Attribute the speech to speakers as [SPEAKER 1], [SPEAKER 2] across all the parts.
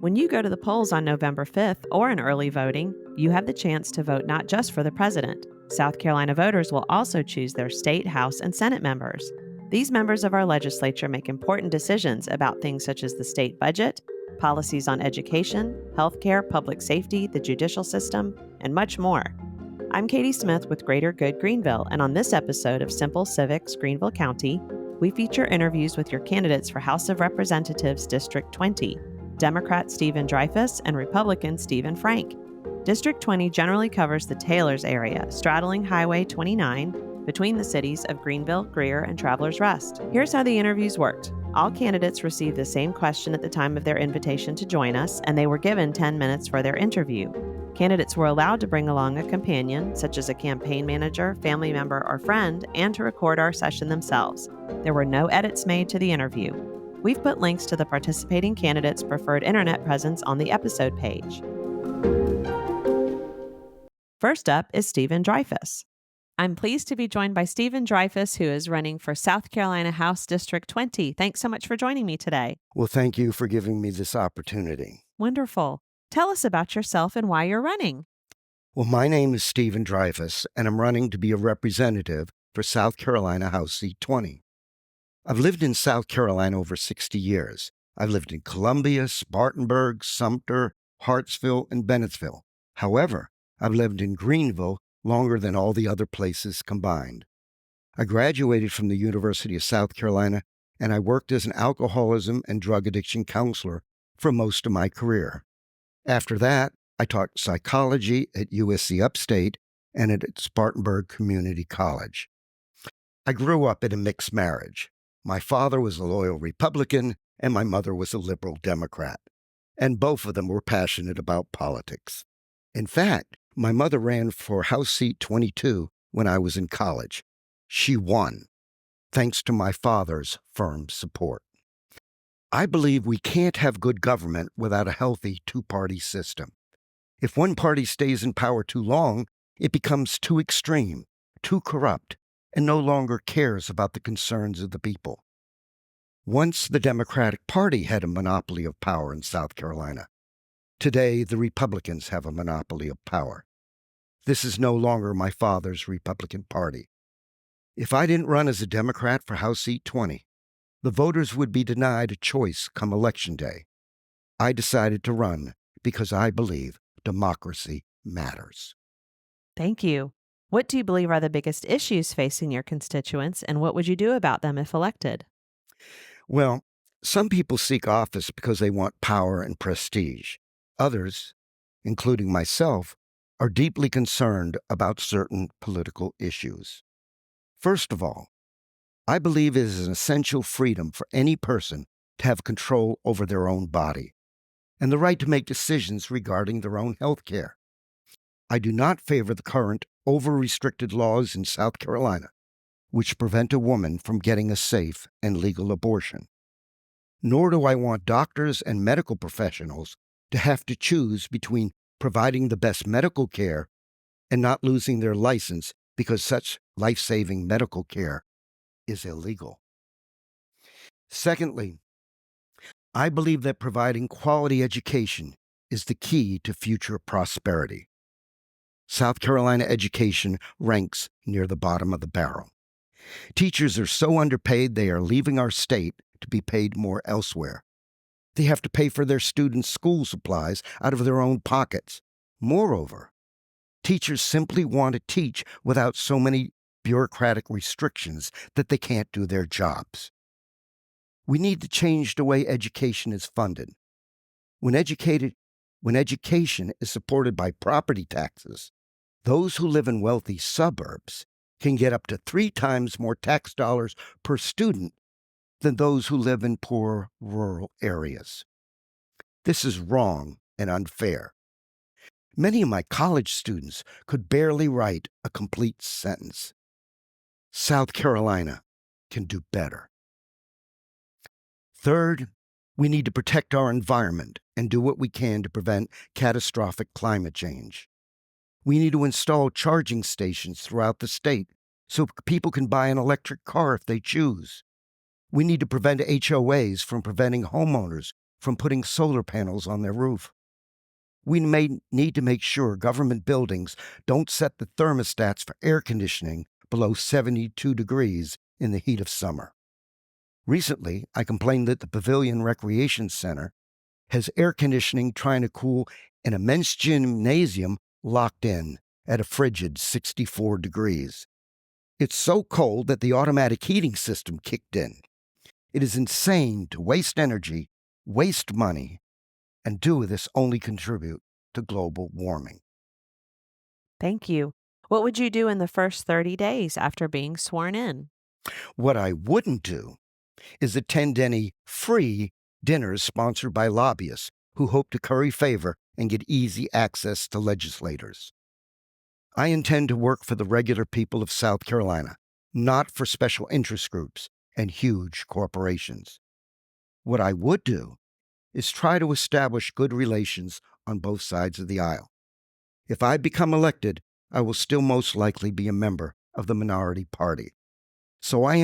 [SPEAKER 1] When you go to the polls on November 5th or in early voting, you have the chance to vote not just for the president. South Carolina voters will also choose their state, House, and Senate members. These members of our legislature make important decisions about things such as the state budget, policies on education, healthcare, public safety, the judicial system, and much more. I'm Katie Smith with Greater Good Greenville, and on this episode of Simple Civics Greenville County, we feature interviews with your candidates for House of Representatives District 20, Democrat Stephen Dreyfus and Republican Stephen Frank. District 20 generally covers the Taylors area, straddling Highway 29 between the cities of Greenville, Greer, and Travelers Rest. Here's how the interviews worked. All candidates received the same question at the time of their invitation to join us, and they were given 10 minutes for their interview. Candidates were allowed to bring along a companion, such as a campaign manager, family member, or friend, and to record our session themselves. There were no edits made to the interview. We've put links to the participating candidates' preferred internet presence on the episode page. First up is Stephen Dreyfus. I'm pleased to be joined by Stephen Dreyfus, who is running for South Carolina House District 20. Thanks so much for joining me today.
[SPEAKER 2] Well, thank you for giving me this opportunity.
[SPEAKER 1] Wonderful. Tell us about yourself and why you're running.
[SPEAKER 2] Well, my name is Stephen Dreyfus, and I'm running to be a representative for South Carolina House Seat 20. I've lived in South Carolina over 60 years. I've lived in Columbia, Spartanburg, Sumter, Hartsville, and Bennettsville. However, I've lived in Greenville longer than all the other places combined. I graduated from the University of South Carolina, and I worked as an alcoholism and drug addiction counselor for most of my career. After that, I taught psychology at USC Upstate and at Spartanburg Community College. I grew up in a mixed marriage. My father was a loyal Republican, and my mother was a liberal Democrat, and both of them were passionate about politics. In fact, my mother ran for House Seat 22 when I was in college. She won, thanks to my father's firm support. I believe we can't have good government without a healthy two-party system. If one party stays in power too long, it becomes too extreme, too corrupt, and no longer cares about the concerns of the people. Once the Democratic Party had a monopoly of power in South Carolina. Today, the Republicans have a monopoly of power. This is no longer my father's Republican Party. If I didn't run as a Democrat for House Seat 20, the voters would be denied a choice come Election Day. I decided to run because I believe democracy matters.
[SPEAKER 1] Thank you. What do you believe are the biggest issues facing your constituents, and what would you do about them if elected?
[SPEAKER 2] Well, some people seek office because they want power and prestige. Others, including myself, are deeply concerned about certain political issues. First of all, I believe it is an essential freedom for any person to have control over their own body and the right to make decisions regarding their own health care. I do not favor the current over-restricted laws in South Carolina, which prevent a woman from getting a safe and legal abortion. Nor do I want doctors and medical professionals to have to choose between providing the best medical care and not losing their license because such life-saving medical care is illegal. Secondly, I believe that providing quality education is the key to future prosperity. South Carolina education ranks near the bottom of the barrel. Teachers are so underpaid they are leaving our state to be paid more elsewhere. They have to pay for their students' school supplies out of their own pockets. Moreover, teachers simply want to teach without so many bureaucratic restrictions that they can't do their jobs. We need to change the way education is funded. When education is supported by property taxes, those who live in wealthy suburbs can get up to 3 times more tax dollars per student than those who live in poor rural areas. This is wrong and unfair. Many of my college students could barely write a complete sentence. South Carolina can do better. Third, we need to protect our environment and do what we can to prevent catastrophic climate change. We need to install charging stations throughout the state so people can buy an electric car if they choose. We need to prevent HOAs from preventing homeowners from putting solar panels on their roof. We may need to make sure government buildings don't set the thermostats for air conditioning below 72 degrees in the heat of summer. Recently, I complained that the Pavilion Recreation Center has air conditioning trying to cool an immense gymnasium locked in at a frigid 64 degrees. It's so cold that the automatic heating system kicked in. It is insane to waste energy, waste money, and do this only contribute to global warming.
[SPEAKER 1] Thank you. What would you do in the first 30 days after being sworn in?
[SPEAKER 2] What I wouldn't do is attend any free dinners sponsored by lobbyists who hope to curry favor and get easy access to legislators. I intend to work for the regular people of South Carolina, not for special interest groups and huge corporations. What I would do is try to establish good relations on both sides of the aisle. If I become elected, I will still most likely be a member of the minority party. So I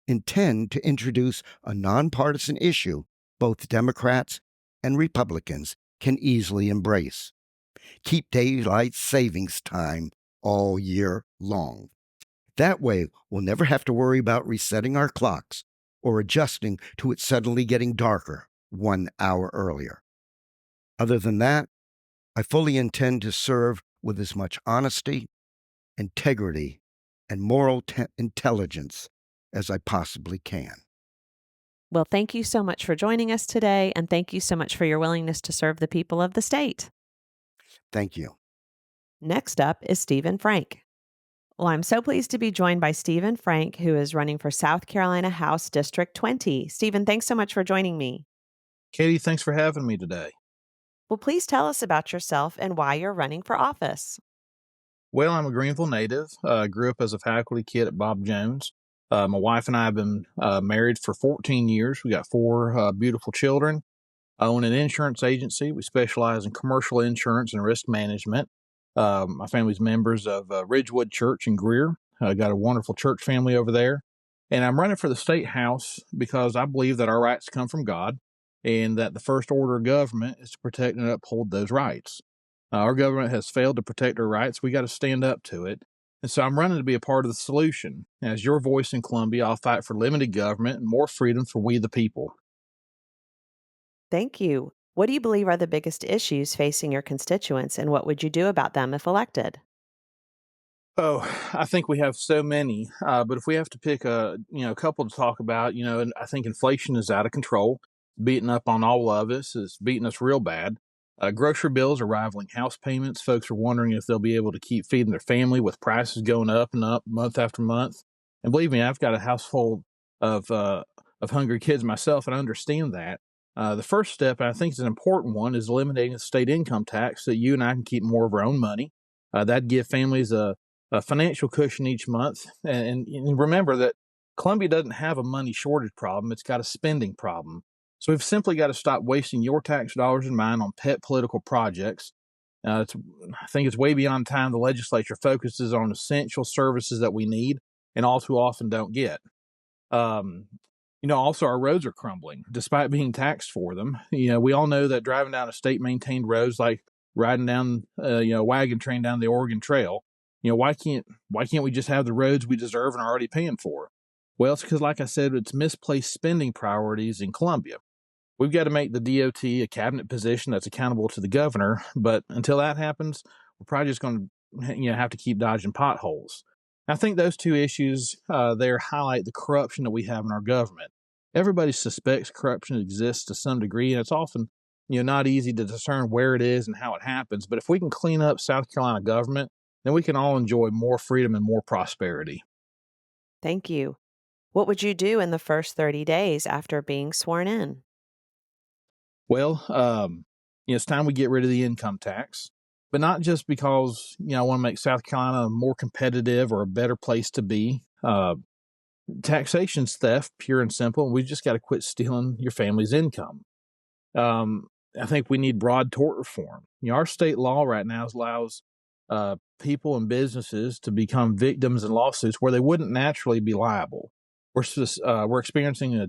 [SPEAKER 2] intend to introduce a nonpartisan issue both Democrats and Republicans can easily embrace. Keep daylight savings time all year long. That way, we'll never have to worry about resetting our clocks or adjusting to it suddenly getting darker 1 hour earlier. Other than that, I fully intend to serve with as much honesty, integrity, and moral intelligence as I possibly can.
[SPEAKER 1] Well, thank you so much for joining us today, and thank you so much for your willingness to serve the people of the state.
[SPEAKER 2] Thank you.
[SPEAKER 1] Next up is Stephen Frank. Well, I'm so pleased to be joined by Stephen Frank, who is running for South Carolina House District 20. Stephen, thanks so much for joining me.
[SPEAKER 3] Katie, thanks for having me today.
[SPEAKER 1] Well, please tell us about yourself and why you're running for office.
[SPEAKER 3] Well, I'm a Greenville native. Grew up as a faculty kid at Bob Jones. My wife and I have been married for 14 years. We got 4 beautiful children. I own an insurance agency. We specialize in commercial insurance and risk management. My family's members of Ridgewood Church in Greer. Got a wonderful church family over there. And I'm running for the state house because I believe that our rights come from God and that the first order of government is to protect and uphold those rights. Our government has failed to protect our rights. We got to stand up to it. And so I'm running to be a part of the solution. As your voice in Columbia, I'll fight for limited government and more freedom for we the people.
[SPEAKER 1] Thank you. What do you believe are the biggest issues facing your constituents, and what would you do about them if elected?
[SPEAKER 3] Oh, I think we have so many, but if we have to pick a couple to talk about, and I think inflation is out of control, beating up on all of us, is beating us real bad. Grocery bills are rivaling house payments. Folks are wondering if they'll be able to keep feeding their family with prices going up and up month after month. And believe me, I've got a household of hungry kids myself, and I understand that. The first step, and I think is an important one, is eliminating the state income tax so that you and I can keep more of our own money. That'd give families a financial cushion each month. And remember that Columbia doesn't have a money shortage problem. It's got a spending problem. So we've simply got to stop wasting your tax dollars and mine on pet political projects. I think it's way beyond time the legislature focuses on essential services that we need and all too often don't get. Also our roads are crumbling despite being taxed for them. We all know that driving down a state maintained roads like riding down, a wagon train down the Oregon Trail. Why can't we just have the roads we deserve and are already paying for? Well, it's because, like I said, it's misplaced spending priorities in Columbia. We've got to make the DOT a cabinet position that's accountable to the governor. But until that happens, we're probably just going to, have to keep dodging potholes. I think those two issues there highlight the corruption that we have in our government. Everybody suspects corruption exists to some degree, and it's often, not easy to discern where it is and how it happens. But if we can clean up South Carolina government, then we can all enjoy more freedom and more prosperity.
[SPEAKER 1] Thank you. What would you do in the first 30 days after being sworn in?
[SPEAKER 3] Well, it's time we get rid of the income tax, but not just because, I want to make South Carolina more competitive or a better place to be. Taxation's theft, pure and simple. We just got to quit stealing your family's income. I think we need broad tort reform. Our state law right now allows people and businesses to become victims in lawsuits where they wouldn't naturally be liable. We're experiencing a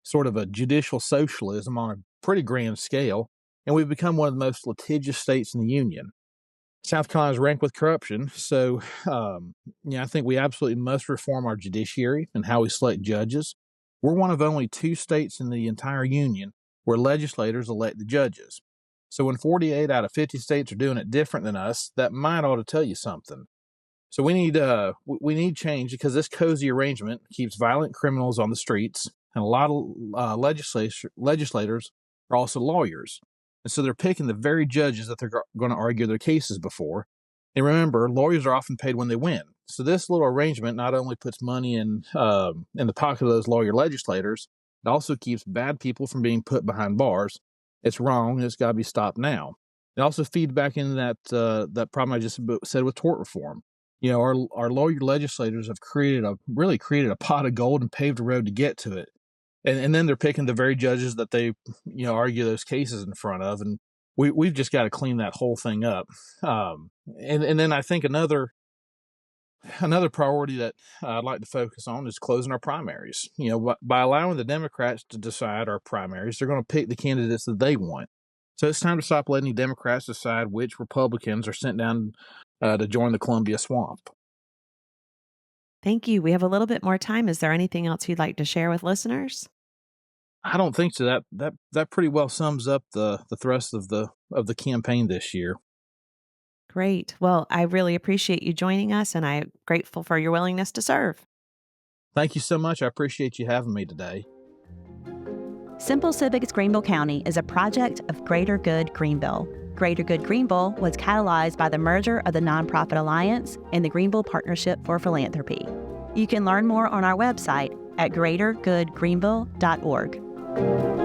[SPEAKER 3] sort of a judicial socialism on a pretty grand scale, and we've become one of the most litigious states in the union. South Carolina is ranked with corruption, so I think we absolutely must reform our judiciary and how we select judges. We're one of only 2 states in the entire union where legislators elect the judges. So when 48 out of 50 states are doing it different than us, that might ought to tell you something. So we need change, because this cozy arrangement keeps violent criminals on the streets, and a lot of legislators are also lawyers. And so they're picking the very judges that they're going to argue their cases before. And remember, lawyers are often paid when they win. So this little arrangement not only puts money in the pocket of those lawyer legislators, it also keeps bad people from being put behind bars. It's wrong, and it's got to be stopped now. It also feeds back into that problem I just said with tort reform. Our lawyer legislators have created a pot of gold and paved a road to get to it. And then they're picking the very judges that they, argue those cases in front of. And we've just got to clean that whole thing up. And then I think another priority that I'd like to focus on is closing our primaries. By allowing the Democrats to decide our primaries, they're going to pick the candidates that they want. So it's time to stop letting Democrats decide which Republicans are sent down to join the Columbia swamp.
[SPEAKER 1] Thank you. We have a little bit more time. Is there anything else you'd like to share with listeners?
[SPEAKER 3] I don't think so. That pretty well sums up the thrust of the campaign this year.
[SPEAKER 1] Great. Well, I really appreciate you joining us, and I'm grateful for your willingness to serve.
[SPEAKER 3] Thank you so much. I appreciate you having me today.
[SPEAKER 4] Simple Civics Greenville County is a project of Greater Good Greenville. Greater Good Greenville was catalyzed by the merger of the Nonprofit Alliance and the Greenville Partnership for Philanthropy. You can learn more on our website at greatergoodgreenville.org.